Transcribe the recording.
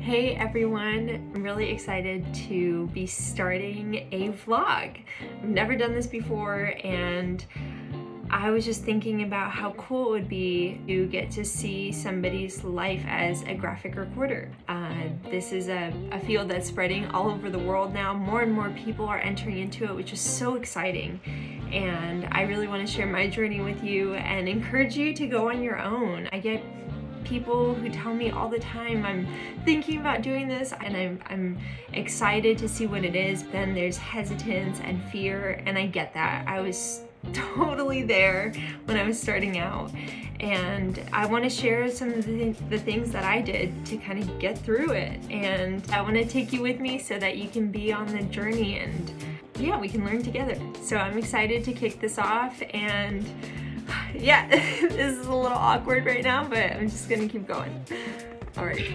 Hey everyone, I'm really excited to be starting a vlog. I've never done this before and I was just thinking about how cool it would be to get to see somebody's life as a graphic recorder. This is a field that's spreading all over the world now. More and more people are entering into it, which is so exciting. And I really want to share my journey with you and encourage you to go on your own. I get people who tell me all the time, I'm thinking about doing this and I'm excited to see what it is. Then there's hesitance and fear, and I get that. I was totally there when I was starting out, and I want to share some of the things that I did to kind of get through it, and I want to take you with me so that you can be on the journey and yeah, we can learn together. So I'm excited to kick this off, and yeah, this is a little awkward right now, but I'm just gonna keep going. All right.